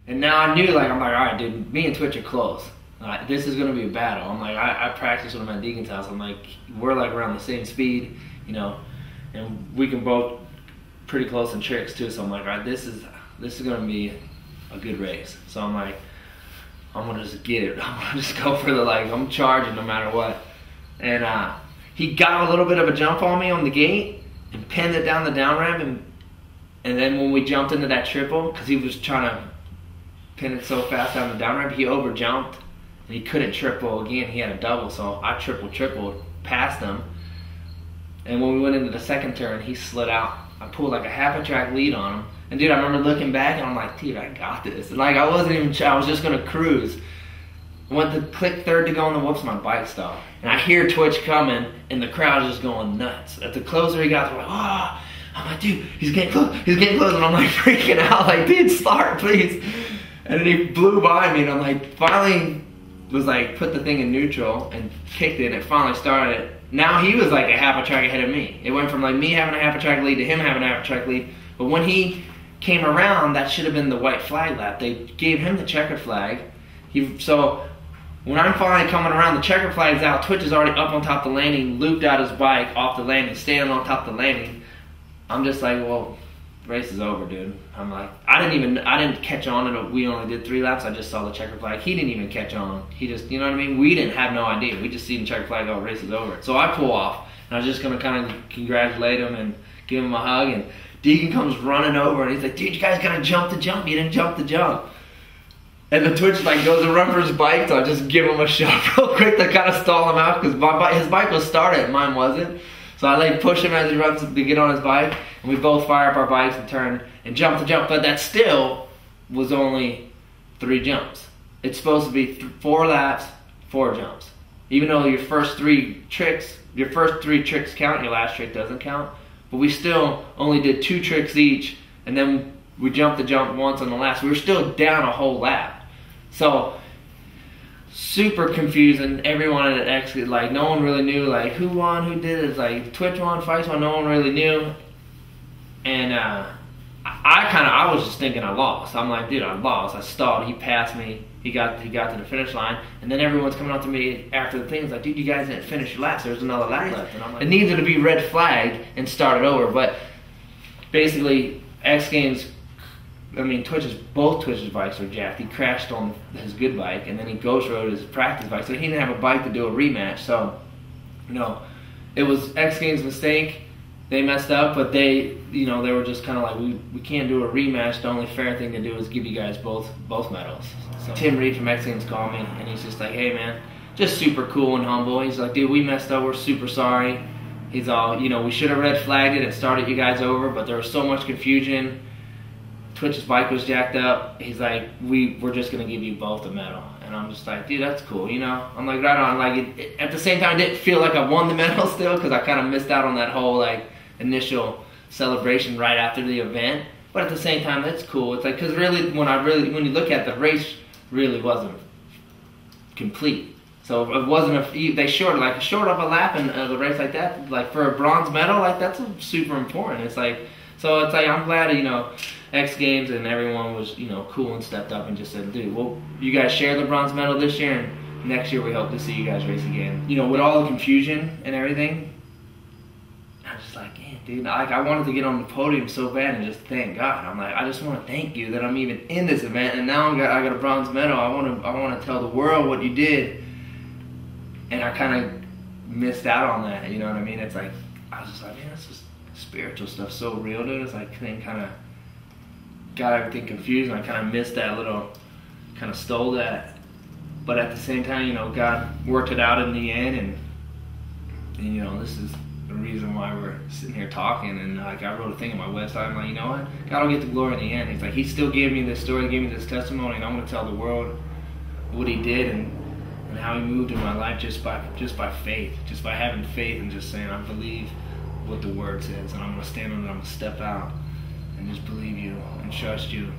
And now I knew, like, I'm like, all right, dude, me and Twitch are close. This is gonna be a battle. I'm like, I practice when I'm at Deacon's house. I'm like, we're like around the same speed, you know, and we can both pretty close in tricks too. So I'm like, all right, this is gonna be a good race. So I'm like, I'm gonna just get it. I'm gonna just go for the, like, I'm charging no matter what. And he got a little bit of a jump on me on the gate and pinned it down the down ramp, and then when we jumped into that triple, because he was trying to pin it so fast down the down ramp, he over jumped and he couldn't triple again. He had a double, so I tripled past him. And when we went into the second turn, he slid out. I pulled like a half a track lead on him. And dude, I remember looking back and I'm like, dude, I got this. And like, I was just gonna cruise. Went to click third to go on the whoops, my bike stopped. And I hear Twitch coming and the crowd's just going nuts. At the closer he got, they're like, oh. I'm like, dude, he's getting close, and I'm like freaking out, like, dude, start, please. And then he blew by me, and I'm like, finally was like, put the thing in neutral and kicked it, and it finally started. Now he was like a half a track ahead of me. It went from like me having a half a track lead to him having a half a track lead. But when he came around, that should have been the white flag lap. They gave him the checkered flag. So when I'm finally coming around, the checkered flag's out. Twitch is already up on top of the landing, looped out his bike off the landing, standing on top of the landing. I'm just like, well, race is over, dude. I'm like, I didn't catch on, and we only did 3 laps. I just saw the checkered flag. He didn't even catch on. He just, you know what I mean? We didn't have no idea. We just seen the checkered flag, oh, race is over. So I pull off, and I was just gonna kind of congratulate him and give him a hug, and Deacon comes running over, and he's like, dude, you guys gotta jump the jump. You didn't jump the jump. And the Twitch like goes to run for his bike, so I just give him a shove real quick to kind of stall him out, because his bike was started, mine wasn't. So I like push him as he runs to get on his bike, and we both fire up our bikes and turn and jump the jump. But that still was only 3 jumps. It's supposed to be 4 laps, 4 jumps. Even though your first 3 tricks count, your last trick doesn't count. But we still only did 2 tricks each, and then we jumped the jump once on the last. We were still down a whole lap. So super confusing. Everyone at X, like, no one really knew, like, who won, who did it. It's like Twitch won, Faisst won, no one really knew. And I was just thinking I lost. I'm like, dude, I lost. I stalled. He passed me. He got to the finish line, and then everyone's coming up to me after the thing. It's like, dude, you guys didn't finish your laps. There's another lap left. And I'm like, it needed to be red flagged and started over. But basically, X Games, I mean, both Twitch's bikes were jacked. He crashed on his good bike, and then he ghost rode his practice bike, so he didn't have a bike to do a rematch. So, you know, it was X Games' mistake. They messed up, but they were just kind of like, we can't do a rematch. The only fair thing to do is give you guys both medals. So Tim Reed from X Games called me, and he's just like, hey man, just super cool and humble. He's like, dude, we messed up. We're super sorry. He's all, we should have red flagged it and started you guys over, but there was so much confusion. Twitch's bike was jacked up. He's like, we're just gonna give you both a medal. And I'm just like, dude, that's cool, I'm like, right on. Like, at the same time, I didn't feel like I won the medal still, because I kind of missed out on that whole like initial celebration right after the event. But at the same time, that's cool. It's like, because really, when you look at the race, really wasn't complete. So it wasn't they short up a lap in a race like that, like for a bronze medal, like that's super important. It's like, so it's like, I'm glad, X Games and everyone was, cool and stepped up and just said, dude, well, you guys share the bronze medal this year, and next year we hope to see you guys race again. With all the confusion and everything, I was just like, yeah, dude, I wanted to get on the podium so bad and just thank God. I'm like, I just want to thank you that I'm even in this event, and now I got a bronze medal. I want to tell the world what you did, and I kind of missed out on that. You know what I mean? It's like, I was just like, man, this is spiritual stuff, so real, dude. It's like, thing kind of got everything confused, and I kind of missed that little, kind of stole that. But at the same time, God worked it out in the end, and this is the reason why we're sitting here talking. And like, I wrote a thing on my website. I'm like, you know what? God will get the glory in the end. He's like, He still gave me this story, gave me this testimony, and I'm going to tell the world what He did and how He moved in my life just by faith, just by having faith and just saying, I believe what the Word says, and I'm going to stand on it. I'm going to step out and just believe you and trust you